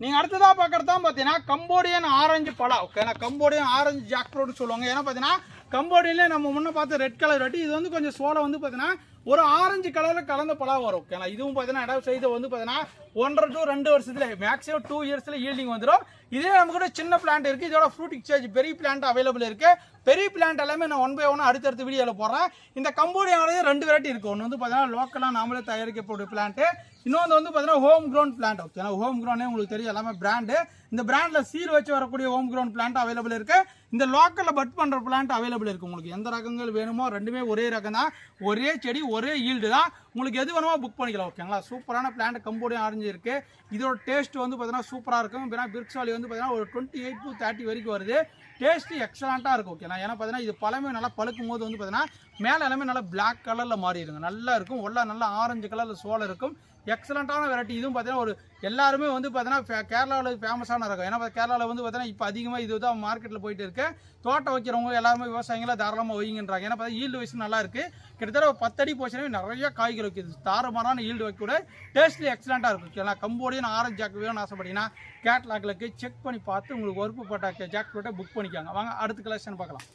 நீங்கள் அடுத்ததாக பார்க்குறது தான் பார்த்தீங்கன்னா கம்போடியன் ஆரஞ்சு பழம் ஓகேங்களா. கம்போடியன் ஆரஞ்சு ஜாக் ஃப்ரூட் சொல்லுவாங்க. ஏன்னா பார்த்தீங்கன்னா கம்போடியன்லேயே நம்ம முன்னே பார்த்து ரெட் கலர் வெட்டி இது வந்து கொஞ்சம் சோளை வந்து பார்த்தீங்கன்னா ஒரு ஆரஞ்சு கலரில் கலந்த பழம் வரும் ஓகேங்களா. இதுவும் பார்த்தீங்கன்னா இடம் சைஸ் வந்து பார்த்தீங்கன்னா 1.5 to 2 வருஷத்துல மேக்ஸிமம் 2 இயர்ஸ்ல ஈல்டிங் வந்துடும். இதே நம்ம கூட சின்ன பிளான்ட் இருக்கு. இதோட ஃப்ரூட் எக்ஸ்சேஞ்ச் பெரிய பிளான்ட் அவைலபிள் இருக்கு. பெரிய பிளான்ட் எல்லாமே நான் 1 by 1 அடுத்தடுத்த வீடியோவில் போடுறேன். இந்த கம்போடியானது 2 வெரைட்டி இருக்கு. ஒன்று வந்து பார்த்தீங்கன்னா லோக்கலாக நாமளே தயாரிக்கக்கூடிய பிளான்ட், இன்னொன்று வந்து பார்த்தீங்கன்னா ஹோம் க்ரோன் பிளான்ட். ஓகேங்களா, ஹோம் க்ரோனே உங்களுக்கு தெரியும் எல்லாமே பிராண்டு. இந்த பிராண்டில் சீர் வச்சு வரக்கூடிய ஹோம் க்ரோன் பிளான்ட் அவைலபிள் இருக்கு. இந்த லோக்கலில் பட் பண்ணுற பிளான்ட் அவைலபிள் இருக்கு. உங்களுக்கு எந்த ரகங்கள் வேணுமோ ரெண்டுமே ஒரே ரகம் தான், ஒரே செடி ஒரே ஈல்டு தான். உங்களுக்கு எது வேணுமோ புக் பண்ணிக்கலாம். ஓகேங்களா, சூப்பரான பிளான்ட் கம்போடியா ஆரஞ்சு இருக்கு. இதோட டேஸ்ட் வந்து பார்த்தீங்கன்னா சூப்பராக இருக்கும். பிரிக்ஸ் வேல்யூ வந்து பார்த்தீங்கன்னா ஒரு 28 to 30 வரைக்கும் வருது. டேஸ்ட் எக்ஸலண்ட்டாக இருக்கும். ஓகேங்களா, ஏன்னா பார்த்தீங்கன்னா இது பழமே நல்லா பழுக்கும் போது வந்து பார்த்தீங்கன்னா மேலே எல்லாமே நல்லா பிளாக் கலரில் மாறிடுங்க. நல்லா இருக்கும். உள்ள நல்லா ஆரஞ்சு கலரில் சோளம் இருக்கும். எக்ஸலண்ட்டான வெரைட்டி. இதுவும் பார்த்தீங்கன்னா ஒரு எல்லாருமே வந்து பார்த்தீங்கன்னா கேரளாவில் ஃபேமஸான ரகம். ஏன்னா கேரளாவில் வந்து பார்த்தீங்கன்னா இப்போ அதிகமாக இது தான் மார்க்கெட்டில் போயிட்டு இருக்கு. தோட்டம் வைக்கிறவங்க எல்லாருமே விவசாயிகளை தாராளமாக வைங்கன்றாங்க. ஏன்னா பார்த்தா ஈல்டு வைஸ் நல்லா இருக்குது. கிட்டத்தட்ட ஒரு 10 அடி போச்சுனாவே நிறைய காய்கள் வைக்குது. தாறுமாறான ஈல்டு வைக்கக்கூட டேஸ்ட்லி எக்ஸலண்ட்டாக இருக்கும். ஓகேங்களா, கம்போடியன் ஆரஞ்சு ஜாக் வேணும்னு ஆசைப்பட்டீங்கன்னா கேட்லாக்களுக்கு செக் பண்ணி பார்த்து உங்களுக்கு விருப்பப்பட்ட ஜாக் ஃப்ரூட்டை புக் பண்ணிக்காங்க. வாங்க அடுத்த கலெக்ஷன் பார்க்கலாம்.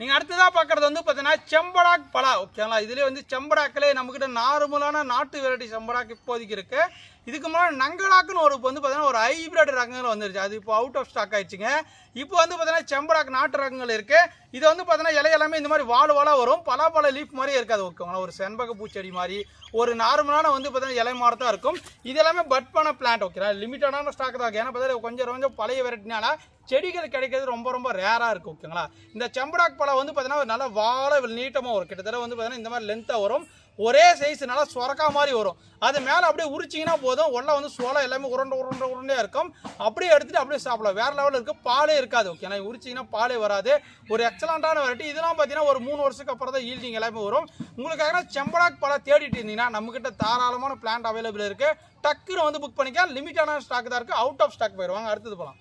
நீங்கள் அடுத்ததாக பார்க்குறது வந்து பார்த்தீங்கன்னா செம்படாக் பலா. ஓகேங்களா, இதுலேயே வந்து செம்படாக்கிலே நம்மக்கிட்ட நார்மலான நாட்டு வெரைட்டி செம்படாக் இப்போதைக்கு இருக்குது. இதுக்கு முன்னாடி நங்கடாக்குன்னு ஒரு வந்து பார்த்தீங்கன்னா ஒரு ஹைப்ரிட் ரகங்கள் வந்துருச்சு. அது இப்போ அவுட் ஆஃப் ஸ்டாக் ஆயிடுச்சுங்க. இப்போ வந்து பார்த்தீங்கன்னா செம்படாக் நாட்டு ரகங்கள் இருக்குது. இது வந்து பார்த்தீங்கன்னா இலை எல்லாமே இந்த மாதிரி வாழை வரும். பலாப்பழ லீஃப் மாதிரியே இருக்காது. ஓகேங்களா, ஒரு செண்பக பூச்செடி மாதிரி ஒரு நார்மலான வந்து பார்த்தீங்கன்னா இலை மாதிரி தான் இருக்கும். இது எல்லாமே பட் பண்ண பிளான்ட். ஓகேங்களா, லிமிட்டடான ஸ்டாக் தான். ஏன்னா பார்த்தீங்கன்னா கொஞ்சம் பழைய வெரைட்டினால செடிகள் கிடைக்கிறது ரொம்ப ரேராக இருக்கும். ஓகேங்களா, இந்த செம்படாக் பழம் வந்து பார்த்தீங்கன்னா நல்லா வாழை நீட்டமாக வரும். கிட்டத்தட்ட வந்து பார்த்தீங்கன்னா இந்த மாதிரி லென்த்தாக வரும். ஒரே சைஸ் நல்லா சொரக்கா மாதிரி வரும். அது மேலே அப்படியே உரிச்சிங்கன்னா போதும். உள்ள வந்து சோளம் எல்லாமே உருண்டையாக இருக்கும். அப்படியே எடுத்துகிட்டு அப்படியே சாப்பிடலாம். வேறு லெவலில் இருக்குது. பாலே இருக்காது. ஓகே, நான் உரிச்சிங்கன்னா பாலே வராது. ஒரு எக்ஸலண்ட்டான வெரைட்டி. இதெல்லாம் பார்த்தீங்கன்னா ஒரு 3 வருஷத்துக்கு அப்புறம் தான் ஈல்டிங் எல்லாமே வரும். உங்களுக்காக செம்படாக் பழம் தேடிட்டு இருந்தீங்கன்னா நம்மக்கிட்ட தாராளமான பிளான்ட் அவைலபிள் இருக்குது. டக்குன்னு வந்து புக் பண்ணிக்கலாம். லிமிட்டான ஸ்டாக் தான் இருக்குது. அவுட் ஆஃப் ஸ்டாக் போயிடுவாங்க. அடுத்தது போகலாம்.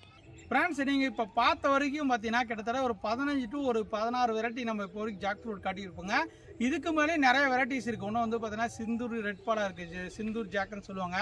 ஃப்ரெண்ட்ஸ், நீங்கள் இப்போ பார்த்த வரைக்கும் பார்த்தீங்கன்னா கிட்டத்தட்ட ஒரு 15 to 16 வெரைட்டி நம்ம இப்போ வரைக்கும் ஜாக் ஃப்ரூட் காட்டியிருப்போங்க. இதுக்கு மேலே நிறைய வெரைட்டிஸ் இருக்குது. ஒன்று வந்து பார்த்தீங்கன்னா சிந்தூர் ரெட் பாலா இருக்குது, சிந்தூர் ஜாக்குன்னு சொல்லுவாங்க,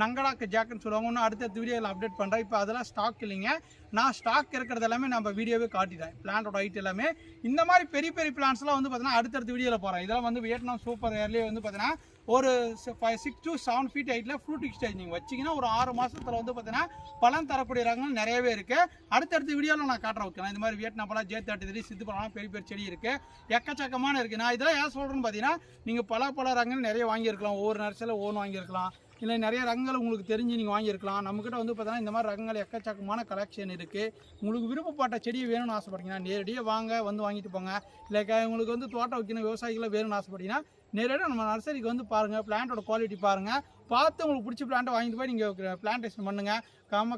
நங்கடாக்கு ஜாக்குன்னு சொல்லுவாங்க. ஒன்று அடுத்த வீடியோவில் அப்டேட் பண்ணுறேன். இப்போ அதெல்லாம் ஸ்டாக் இல்லைங்க. நான் ஸ்டாக் இருக்கிறது எல்லாமே நம்ம வீடியோவே காட்டிட்டேன். பிளான்ட்டோட ஹைட் எல்லாமே இந்த மாதிரி பெரிய பிளான்ஸ்லாம் வந்து பார்த்தீங்கன்னா அடுத்தடுத்த வீடியோவில் போகிறேன். இதெல்லாம் வந்து வியட்நாம் சூப்பர் ஏர்லேயே வந்து பார்த்தீங்கன்னா ஒரு 6 to 7 feet ஹைட்டில் ஃப்ரூட் எக்ஸ்சேஞ்ச் நீங்கள் வச்சிங்கன்னா ஒரு 6 மாதத்தில் வந்து பார்த்தீங்கன்னா பலன் தரக்கூடிய ரகங்கள் நிறையவே இருக்குது. அடுத்தடுத்த வீடியோவில் நான் காட்டுறேன். ஓகே, இந்த மாதிரி வியட்நாம் பழம், J33, சித்து பழம் பெரிய செடி இருக்குது. எக்கச்சக்கமான இருக்குது. நான் இதெல்லாம் ஏன் சொல்கிறேன்னு பார்த்தீங்கன்னா நீங்கள் பல ரகங்கள் நிறைய வாங்கியிருக்கலாம். ஒவ்வொரு நர்சரியில் ஒவ்வொன்று வாங்கியிருக்கலாம். இல்லை நிறைய ரகங்கள் உங்களுக்கு தெரிஞ்சு நீங்கள் வாங்கியிருக்கலாம். நம்மக்கிட்ட வந்து பார்த்தீங்கன்னா இந்த மாதிரி ரகங்கள் எக்கச்சக்கமான கலெக்ஷன் இருக்குது. உங்களுக்கு விருப்பப்பட்ட செடியை வேணும்னு ஆசைப்பட்டீங்கன்னா நேரடியாக வந்து வாங்கிட்டு போங்க. இல்லை உங்களுக்கு வந்து தோட்டம் வைக்கணும் விவசாயிகளை வேணும்னு ஆசைப்பட்டீங்கன்னா நேரடியாக நம்ம நர்சரிக்கு வந்து பாருங்கள். பிளான்ட்டோட குவாலிட்டி பாருங்கள். பார்த்து உங்களுக்கு பிடிச்ச பிளான்ட்டை வாங்கிட்டு போய் நீங்கள் பிளான்டேஷன் பண்ணுங்கள்.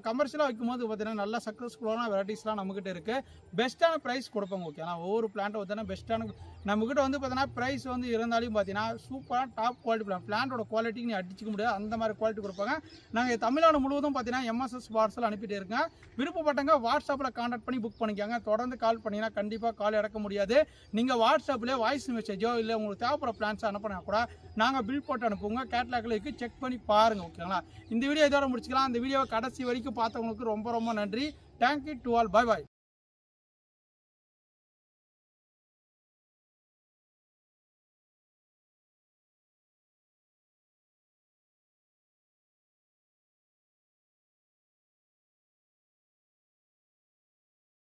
கமர்ஷியலாக வைக்கும்போது பார்த்தீங்கன்னா நல்லா சக்ஸஸ்ஃபுல்லான வெரைட்டிஸ்லாம் நம்மக்கிட்ட இருக்குது. பெஸ்ட்டான ப்ரைஸ் கொடுப்பாங்க. ஓகே, நான் ஒவ்வொரு பிளான்ட்டை பார்த்தீங்கன்னா பெஸ்ட்டான நம்மக்கிட்ட வந்து பார்த்தீங்கன்னா ப்ரைஸ் வந்து இருந்தாலும் பார்த்தீங்கன்னா சூப்பராக டாப் குவாலிட்டி பிளான்ட்டோட குவாலிட்டிக்கு நீ அடிச்சிக்க முடியாது. அந்த மாதிரி குவாலிட்டி கொடுப்பாங்க. நாங்கள் தமிழ்நாடு முழுவதும் பார்த்தீங்கன்னா MSS பார்சல் அனுப்பிட்டு இருக்கேன். விருப்பப்பட்டவங்க வாட்ஸ்அப்பில் கான்டாக்ட் பண்ணி புக் பண்ணிக்காங்க. தொடர்ந்து கால் பண்ணிங்கன்னா கண்டிப்பாக கால் எடுக்க முடியாது. நீங்கள் வாட்ஸ்அப்லேயே வாய்ஸ் மெசேஜோ இல்லை உங்களுக்கு தேவைப்படுற பிளான்ஸ் அனுப்பினா கூட நாங்கள் பில் போட்டு அனுப்புவோங்க. கேட்லாக்களுக்கு செக் பண்ணி பாருங்கள். ஓகேங்களா, இந்த வீடியோ இதோட முடிச்சுக்கலாம். இந்த வீடியோவை கடைசி வரைக்கும் பார்த்தவங்களுக்கு ரொம்ப நன்றி. Thank you to all. பாய்.